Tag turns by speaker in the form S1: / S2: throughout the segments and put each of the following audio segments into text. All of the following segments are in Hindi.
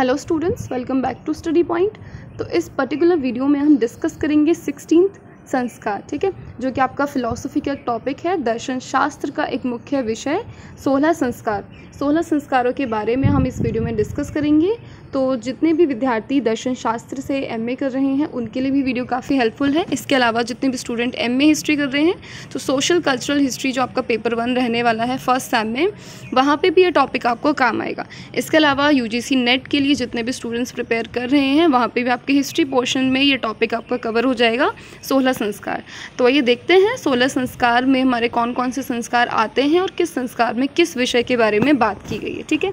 S1: Hello students, welcome back to Study Point. तो इस पर्टिकुलर वीडियो में हम डिस्कस करेंगे 16th संस्कार, ठीक है, जो कि आपका फिलॉसफी का टॉपिक है। दर्शन शास्त्र का एक मुख्य विषय 16 संस्कार। 16 संस्कारों के बारे में हम इस वीडियो में डिस्कस करेंगे। तो जितने भी विद्यार्थी दर्शन शास्त्र से एमए कर रहे हैं उनके लिए भी वीडियो काफ़ी हेल्पफुल है। इसके अलावा जितने भी स्टूडेंट एमए हिस्ट्री कर रहे हैं तो सोशल कल्चरल हिस्ट्री जो आपका पेपर 1 रहने वाला है फर्स्ट सेम में, वहाँ पे भी ये टॉपिक आपको काम आएगा। इसके अलावा यूजीसी नेट के लिए जितने भी स्टूडेंट्स प्रिपेयर कर रहे हैं वहाँ पे भी आपके हिस्ट्री पोर्शन में ये टॉपिक आपका कवर हो जाएगा, 16 संस्कार। तो आइए देखते हैं 16 संस्कार में हमारे कौन कौन से संस्कार आते हैं और किस संस्कार में किस विषय के बारे में बात की गई है, ठीक है।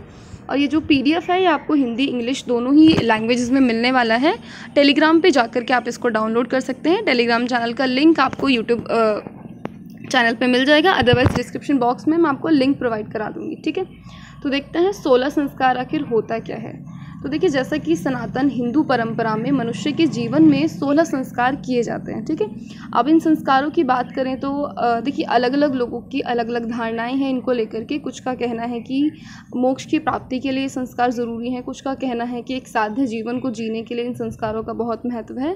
S1: और ये जो पीडीएफ है ये आपको हिंदी इंग्लिश दोनों ही लैंग्वेजेस में मिलने वाला है। टेलीग्राम पे जाकर के आप इसको डाउनलोड कर सकते हैं। टेलीग्राम चैनल का लिंक आपको यूट्यूब चैनल पे मिल जाएगा, अदरवाइज डिस्क्रिप्शन बॉक्स में मैं आपको लिंक प्रोवाइड करा दूँगी, ठीक है। तो देखते हैं 16 संस्कार आखिर होता क्या है। तो देखिए, जैसा कि सनातन हिंदू परंपरा में मनुष्य के जीवन में 16 संस्कार किए जाते हैं, ठीक है। अब इन संस्कारों की बात करें तो देखिए अलग अलग लोगों की अलग अलग धारणाएं हैं इनको लेकर के। कुछ का कहना है कि मोक्ष की प्राप्ति के लिए संस्कार ज़रूरी हैं, कुछ का कहना है कि एक साध्य जीवन को जीने के लिए इन संस्कारों का बहुत महत्व है।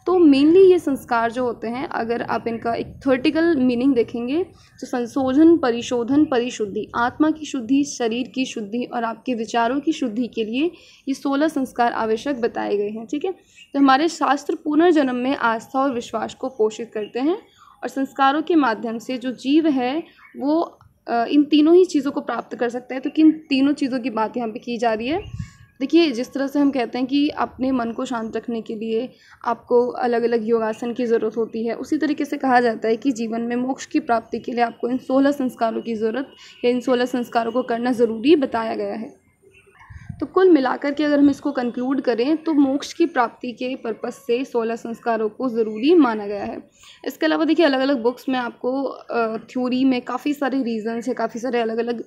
S1: तो मेनली ये संस्कार जो होते हैं, अगर आप इनका एक थ्योरेटिकल मीनिंग देखेंगे तो संशोधन, परिशोधन, परिशुद्धि, आत्मा की शुद्धि, शरीर की शुद्धि और आपके विचारों की शुद्धि के लिए ये 16 संस्कार आवश्यक बताए गए हैं, ठीक है। तो हमारे शास्त्र पुनर्जन्म में आस्था और विश्वास को पोषित करते हैं और संस्कारों के माध्यम से जो जीव है वो इन तीनों ही चीज़ों को प्राप्त कर सकता है। तो किन तीनों चीज़ों की बात यहाँ पे की जा रही है। देखिए, जिस तरह से हम कहते हैं कि अपने मन को शांत रखने के लिए आपको अलग अलग योगासन की ज़रूरत होती है, उसी तरीके से कहा जाता है कि जीवन में मोक्ष की प्राप्ति के लिए आपको इन 16 संस्कारों की ज़रूरत या इन 16 संस्कारों को करना ज़रूरी बताया गया है। तो कुल मिलाकर के अगर हम इसको कंक्लूड करें तो मोक्ष की प्राप्ति के पर्पस से 16 संस्कारों को ज़रूरी माना गया है। इसके अलावा देखिए अलग अलग बुक्स में आपको थ्योरी में काफ़ी सारे रीजंस है, काफ़ी सारे अलग अलग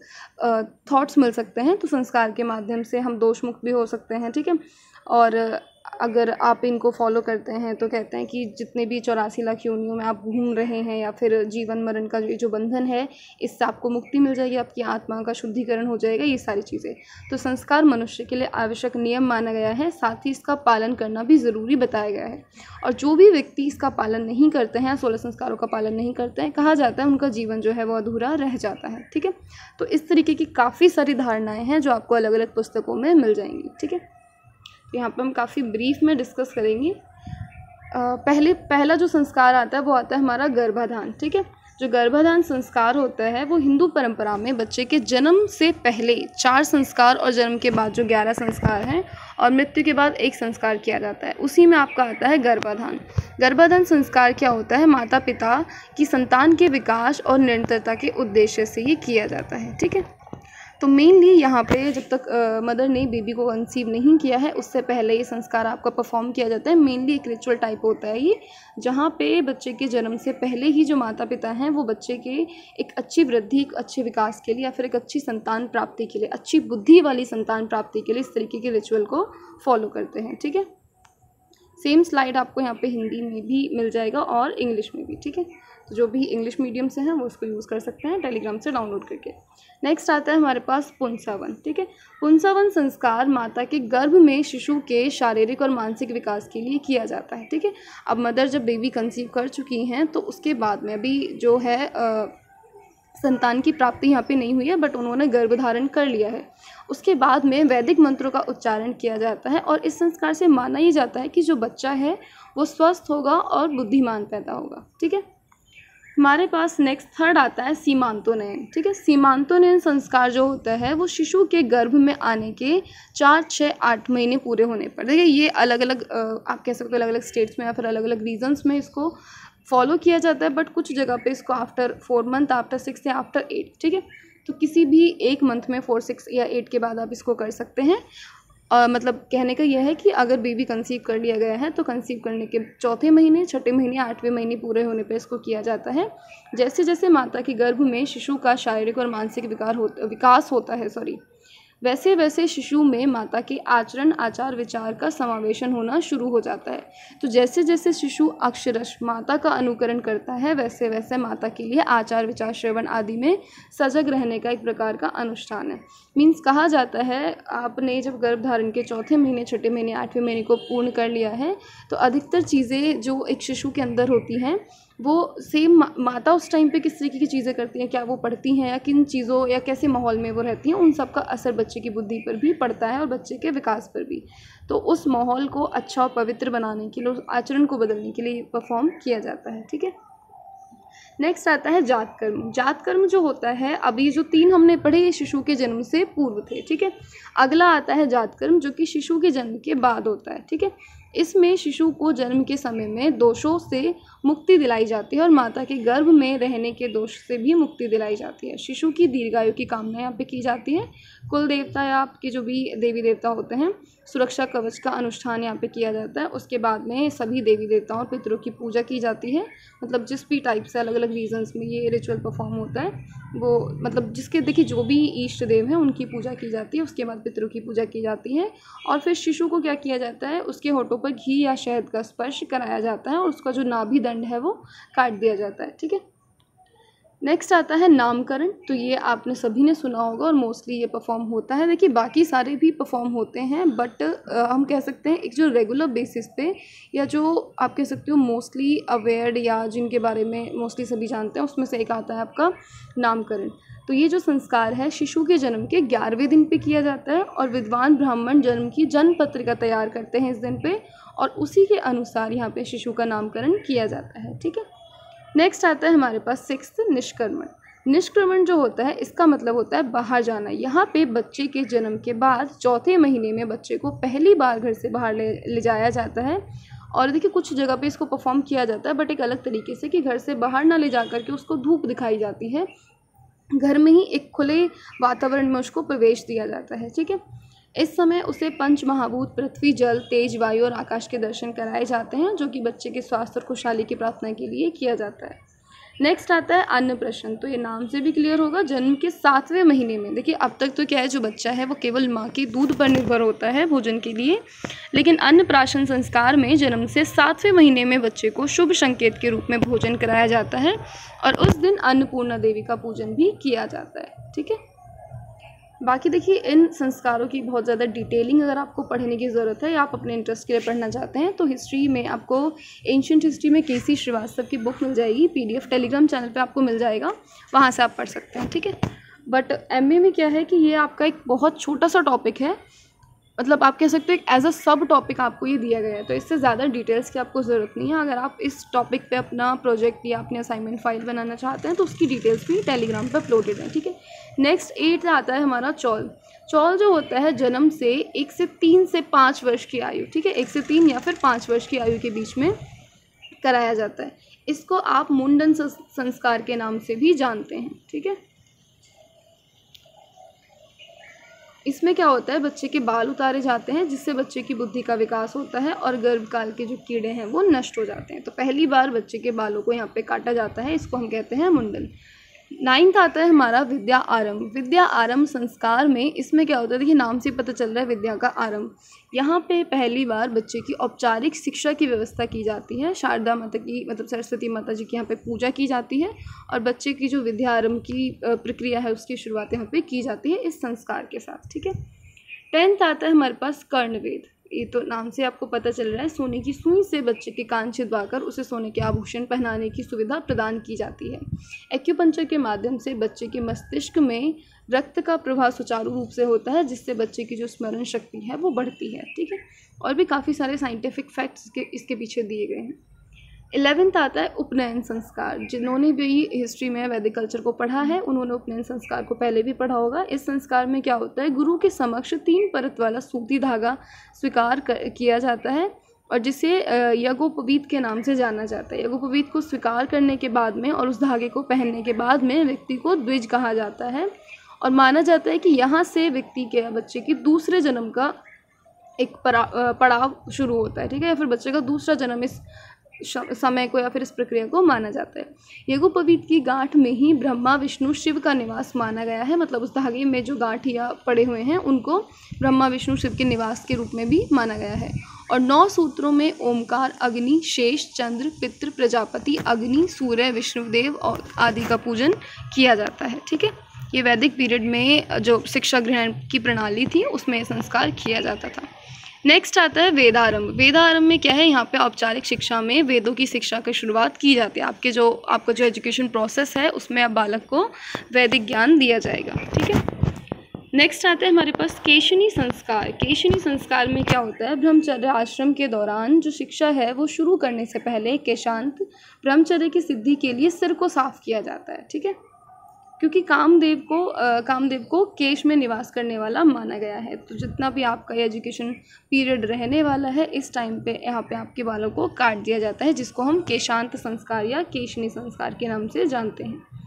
S1: थॉट्स मिल सकते हैं। तो संस्कार के माध्यम से हम दोष मुक्त भी हो सकते हैं, ठीक है। और अगर आप इनको फॉलो करते हैं तो कहते हैं कि जितने भी 84 लाख योनियों में आप घूम रहे हैं या फिर जीवन मरण का जो बंधन है, इससे आपको मुक्ति मिल जाएगी, आपकी आत्मा का शुद्धिकरण हो जाएगा, ये सारी चीज़ें। तो संस्कार मनुष्य के लिए आवश्यक नियम माना गया है, साथ ही इसका पालन करना भी ज़रूरी बताया गया है। और जो भी व्यक्ति इसका पालन नहीं करते हैं, 16 संस्कारों का पालन नहीं करते हैं, कहा जाता है उनका जीवन जो है वो अधूरा रह जाता है, ठीक है। तो इस तरीके की काफ़ी सारी धारणाएँ हैं जो आपको अलग अलग पुस्तकों में मिल जाएंगी, ठीक है। यहाँ पर हम काफ़ी ब्रीफ में डिस्कस करेंगे। पहला जो संस्कार आता है वो आता है हमारा गर्भाधान, ठीक है। जो गर्भाधान संस्कार होता है वो हिंदू परंपरा में बच्चे के जन्म से पहले 4 संस्कार और जन्म के बाद जो 11 संस्कार हैं और मृत्यु के बाद 1 संस्कार किया जाता है, उसी में आपका आता है गर्भाधान। गर्भाधान संस्कार क्या होता है? माता पिता की संतान के विकास और निरंतरता के उद्देश्य से ये किया जाता है, ठीक है। तो मेनली यहाँ पे जब तक मदर ने बेबी को कंसीव नहीं किया है उससे पहले ये संस्कार आपका परफॉर्म किया जाता है। मेनली एक रिचुअल टाइप होता है ये, जहाँ पे बच्चे के जन्म से पहले ही जो माता पिता हैं वो बच्चे के एक अच्छी वृद्धि, एक अच्छे विकास के लिए या फिर एक अच्छी संतान प्राप्ति के लिए, अच्छी बुद्धि वाली संतान प्राप्ति के लिए इस तरीके के रिचुअल को फॉलो करते हैं, ठीक है। सेम स्लाइड आपको यहाँ पे हिंदी में भी मिल जाएगा और इंग्लिश में भी, ठीक है। तो जो भी इंग्लिश मीडियम से हैं वो उसको यूज़ कर सकते हैं टेलीग्राम से डाउनलोड करके। नेक्स्ट आता है हमारे पास पुंसावन, ठीक है। पुंसावन संस्कार माता के गर्भ में शिशु के शारीरिक और मानसिक विकास के लिए किया जाता है, ठीक है। अब मदर जब बेबी कंसीव कर चुकी हैं तो उसके बाद में अभी जो है संतान की प्राप्ति यहाँ पे नहीं हुई है, बट उन्होंने गर्भधारण कर लिया है। उसके बाद में वैदिक मंत्रों का उच्चारण किया जाता है और इस संस्कार से माना ही जाता है कि जो बच्चा है वो स्वस्थ होगा और बुद्धिमान पैदा होगा, ठीक है। हमारे पास नेक्स्ट थर्ड आता है सीमांतोनयन, ठीक है। सीमांतोनयन संस्कार जो होता है वो शिशु के गर्भ में आने के 4, 6, 8 महीने पूरे होने पर, देखिए ये अलग अलग आप कह सकते हो अलग अलग स्टेट्स में या फिर अलग अलग रीजन्स में इसको फॉलो किया जाता है, बट कुछ जगह पे इसको आफ्टर 4 मंथ, आफ्टर 6 या आफ्टर 8, ठीक है। तो किसी भी एक मंथ में 4, 6 या 8 के बाद आप इसको कर सकते हैं। मतलब कहने का यह है कि अगर बेबी कंसीव कर लिया गया है तो कंसीव करने के 4थे महीने, 6ठे महीने, 8वें महीने पूरे होने पर इसको किया जाता है। जैसे जैसे माता के गर्भ में शिशु का शारीरिक और मानसिक विकास होता है, वैसे वैसे शिशु में माता के आचरण आचार विचार का समावेशन होना शुरू हो जाता है। तो जैसे जैसे शिशु अक्षरश माता का अनुकरण करता है वैसे वैसे माता के लिए आचार विचार श्रवण आदि में सजग रहने का एक प्रकार का अनुष्ठान है। मीन्स कहा जाता है आपने जब गर्भ धारण के चौथे महीने, छठे महीने, आठवें महीने को पूर्ण कर लिया है तो अधिकतर चीज़ें जो एक शिशु के अंदर होती हैं वो सेम माता उस टाइम पे किस तरीके की चीज़ें करती हैं, क्या वो पढ़ती हैं या किन चीज़ों या कैसे माहौल में वो रहती हैं, उन सब का असर बच्चे की बुद्धि पर भी पड़ता है और बच्चे के विकास पर भी। तो उस माहौल को अच्छा और पवित्र बनाने के लिए, उस आचरण को बदलने के लिए परफॉर्म किया जाता है। ठीक है, नेक्स्ट आता है जात कर्म। जात कर्म जो होता है, अभी जो 3 हमने पढ़े ये शिशु के जन्म से पूर्व थे। ठीक है, अगला आता है जात कर्म जो कि शिशु के जन्म के बाद होता है। ठीक है, इसमें शिशु को जन्म के समय में दोषों से मुक्ति दिलाई जाती है और माता के गर्भ में रहने के दोष से भी मुक्ति दिलाई जाती है। शिशु की दीर्घायु की कामना यहाँ पे की जाती है। कुल देवता या आपके जो भी देवी देवता होते हैं, सुरक्षा कवच का अनुष्ठान यहाँ पे किया जाता है। उसके बाद में सभी देवी देवताओं और पितरों की पूजा की जाती है। मतलब जिस भी टाइप से अलग अलग रीजन्स में ये रिचुअल परफॉर्म होता है वो मतलब जिसके देखिए जो भी इष्ट देव हैं उनकी पूजा की जाती है। उसके बाद पितरों की पूजा की जाती है और फिर शिशु को क्या किया जाता है, उसके होठों पर घी या शहद का स्पर्श कराया जाता है और उसका जो नाभि दंड है वो काट दिया जाता है। ठीक है, नेक्स्ट आता है नामकरण। तो ये आपने सभी ने सुना होगा और मोस्टली ये परफॉर्म होता है। देखिए बाकी सारे भी परफॉर्म होते हैं बट हम कह सकते हैं एक जो रेगुलर बेसिस पे या जो आप कह सकते हो मोस्टली अवेयर्ड या जिनके बारे में मोस्टली सभी जानते हैं उसमें से एक आता है आपका नामकरण। तो ये जो संस्कार है शिशु के जन्म के 11वें दिन पे किया जाता है और विद्वान ब्राह्मण जन्म की जन्म पत्रिका तैयार करते हैं इस दिन पे और उसी के अनुसार यहाँ पे शिशु का नामकरण किया जाता है। ठीक है, नेक्स्ट आता है हमारे पास 6th निष्क्रमण। निष्क्रमण जो होता है इसका मतलब होता है बाहर जाना। यहाँ पे बच्चे के जन्म के बाद चौथे महीने में बच्चे को पहली बार घर से बाहर ले जाया जाता है। और देखिए कुछ जगह पे इसको परफॉर्म किया जाता है बट एक अलग तरीके से कि घर से बाहर ना ले जा करके उसको धूप दिखाई जाती है, घर में ही एक खुले वातावरण में उसको प्रवेश दिया जाता है। ठीक है, इस समय उसे पंच महाभूत पृथ्वी, जल, तेज, वायु और आकाश के दर्शन कराए जाते हैं जो कि बच्चे के स्वास्थ्य और खुशहाली की प्रार्थना के लिए किया जाता है। नेक्स्ट आता है अन्नप्राशन। तो ये नाम से भी क्लियर होगा, जन्म के 7वें महीने में। देखिए अब तक तो क्या है, जो बच्चा है वो केवल माँ के दूध पर निर्भर होता है भोजन के लिए, लेकिन अन्नप्राशन संस्कार में जन्म से 7वें महीने में बच्चे को शुभ संकेत के रूप में भोजन कराया जाता है और उस दिन अन्नपूर्णा देवी का पूजन भी किया जाता है। ठीक है, बाकी देखिए इन संस्कारों की बहुत ज़्यादा डिटेलिंग अगर आपको पढ़ने की ज़रूरत है या आप अपने इंटरेस्ट के लिए पढ़ना चाहते हैं तो हिस्ट्री में आपको एंशिएंट हिस्ट्री में केसी श्रीवास्तव की बुक मिल जाएगी, PDF टेलीग्राम चैनल पे आपको मिल जाएगा, वहाँ से आप पढ़ सकते हैं। ठीक है, बट MA में क्या है कि ये आपका एक बहुत छोटा सा टॉपिक है, मतलब आप कह सकते हो एक एज अ सब टॉपिक आपको ये दिया गया है, तो इससे ज़्यादा डिटेल्स की आपको ज़रूरत नहीं है। अगर आप इस टॉपिक पे अपना प्रोजेक्ट या अपने असाइनमेंट फाइल बनाना चाहते हैं तो उसकी डिटेल्स भी टेलीग्राम पे अपलोडेड है। ठीक है, नेक्स्ट 8 आता है हमारा चौल। चौल जो होता है जन्म से 1 से 3 से 5 वर्ष की आयु, ठीक है, 1 से 3 या फिर 5 वर्ष की आयु के बीच में कराया जाता है। इसको आप मुंडन संस्कार के नाम से भी जानते हैं। ठीक है, इसमें क्या होता है, बच्चे के बाल उतारे जाते हैं जिससे बच्चे की बुद्धि का विकास होता है और गर्भकाल के जो कीड़े हैं वो नष्ट हो जाते हैं। तो पहली बार बच्चे के बालों को यहाँ पे काटा जाता है, इसको हम कहते हैं मुंडन। 9th आता है हमारा विद्या आरंभ। विद्या आरंभ संस्कार में इसमें क्या होता है, देखिए नाम से पता चल रहा है विद्या का आरंभ। यहाँ पे पहली बार बच्चे की औपचारिक शिक्षा की व्यवस्था की जाती है। शारदा माता की मतलब सरस्वती माता जी की यहाँ पे पूजा की जाती है और बच्चे की जो विद्या आरंभ की प्रक्रिया है उसकी शुरुआत यहाँ पे की जाती है इस संस्कार के साथ। ठीक है, 10th आता है हमारे पास कर्णवेद। ये तो नाम से आपको पता चल रहा है, सोने की सुई से बच्चे के कान छिदवाकर उसे सोने के आभूषण पहनाने की सुविधा प्रदान की जाती है। एक्यूपंक्चर के माध्यम से बच्चे के मस्तिष्क में रक्त का प्रवाह सुचारू रूप से होता है जिससे बच्चे की जो स्मरण शक्ति है वो बढ़ती है। ठीक है, और भी काफ़ी सारे साइंटिफिक फैक्ट्स इसके पीछे दिए गए हैं। 11th आता है उपनयन संस्कार। जिन्होंने भी हिस्ट्री में वैदिक कल्चर को पढ़ा है उन्होंने उपनयन संस्कार को पहले भी पढ़ा होगा। इस संस्कार में क्या होता है, गुरु के समक्ष 3 परत वाला सूती धागा स्वीकार किया जाता है और जिसे यज्ञोपवीत के नाम से जाना जाता है। यज्ञोपवीत को स्वीकार करने के बाद में और उस धागे को पहनने के बाद में व्यक्ति को द्विज कहा जाता है और माना जाता है कि यहाँ से व्यक्ति के बच्चे की दूसरे जन्म का एक पड़ाव शुरू होता है। ठीक है, या फिर बच्चे का दूसरा जन्म इस समय को या फिर इस प्रक्रिया को माना जाता है। यज्ञोपवीत की गांठ में ही ब्रह्मा विष्णु शिव का निवास माना गया है, मतलब उस धागे में जो गांठिया पड़े हुए हैं उनको ब्रह्मा विष्णु शिव के निवास के रूप में भी माना गया है। और 9 सूत्रों में ओमकार, अग्नि, शेष, चंद्र, पितृ, प्रजापति, अग्नि, सूर्य, विष्णुदेव और आदि का पूजन किया जाता है। ठीक है, ये वैदिक पीरियड में जो शिक्षा ग्रहण की प्रणाली थी उसमें ये संस्कार किया जाता था। नेक्स्ट आता है वेदारंभ। वेदारंभ में क्या है, यहाँ पे औपचारिक शिक्षा में वेदों की शिक्षा की शुरुआत की जाती है। आपका जो एजुकेशन प्रोसेस है उसमें अब बालक को वैदिक ज्ञान दिया जाएगा। ठीक है, नेक्स्ट आता है हमारे पास केशनी संस्कार। केशनी संस्कार में क्या होता है, ब्रह्मचर्य आश्रम के दौरान जो शिक्षा है वो शुरू करने से पहले केशांत ब्रह्मचर्य की सिद्धि के लिए सिर को साफ किया जाता है। ठीक है, क्योंकि कामदेव को केश में निवास करने वाला माना गया है। तो जितना भी आपका एजुकेशन पीरियड रहने वाला है इस टाइम पे यहाँ पे आपके बालों को काट दिया जाता है, जिसको हम केशांत संस्कार या केशनी संस्कार के नाम से जानते हैं।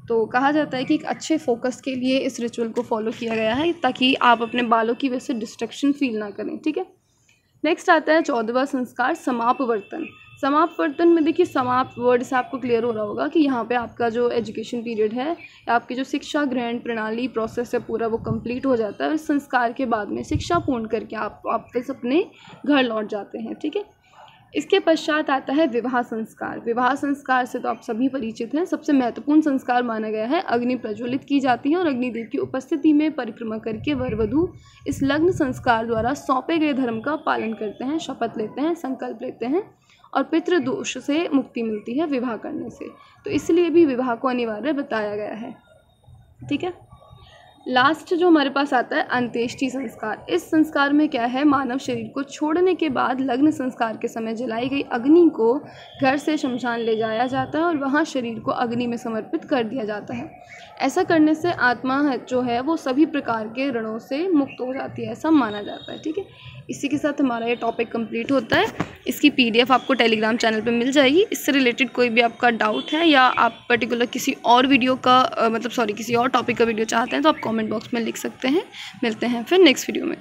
S1: तो कहा जाता है कि एक अच्छे फोकस के लिए इस रिचुअल को फॉलो किया गया है ताकि आप अपने बालों की वजह से डिस्ट्रैक्शन फील ना करें। ठीक है, नेक्स्ट आता है 14वां संस्कार समापवर्तन। समापवर्तन में देखिए, समाप वर्ड से आपको क्लियर हो रहा होगा कि यहाँ पे आपका जो एजुकेशन पीरियड है या आपकी जो शिक्षा ग्रहण प्रणाली प्रोसेस है पूरा वो कंप्लीट हो जाता है और इस संस्कार के बाद में शिक्षा पूर्ण करके आप वापस अपने घर लौट जाते हैं। ठीक है, इसके पश्चात आता है विवाह संस्कार। विवाह संस्कार से तो आप सभी परिचित हैं। सबसे महत्वपूर्ण संस्कार माना गया है। अग्नि प्रज्वलित की जाती है और अग्निदेव की उपस्थिति में परिक्रमा करके वर वधू इस लग्न संस्कार द्वारा सौंपे गए धर्म का पालन करते हैं, शपथ लेते हैं, संकल्प लेते हैं और पितृदोष से मुक्ति मिलती है विवाह करने से। तो इसलिए भी विवाह को अनिवार्य बताया गया है। ठीक है, लास्ट जो हमारे पास आता है अंत्येष्टि संस्कार। इस संस्कार में क्या है, मानव शरीर को छोड़ने के बाद लग्न संस्कार के समय जलाई गई अग्नि को घर से शमशान ले जाया जाता है और वहाँ शरीर को अग्नि में समर्पित कर दिया जाता है। ऐसा करने से आत्मा जो है वो सभी प्रकार के ऋणों से मुक्त हो जाती है, ऐसा माना जाता है। ठीक है, इसी के साथ हमारा ये टॉपिक कंप्लीट होता है। इसकी PDF आपको टेलीग्राम चैनल पे मिल जाएगी। इससे रिलेटेड कोई भी आपका डाउट है या आप पर्टिकुलर किसी और वीडियो का किसी और टॉपिक का वीडियो चाहते हैं तो आप कमेंट बॉक्स में लिख सकते हैं। मिलते हैं फिर नेक्स्ट वीडियो में।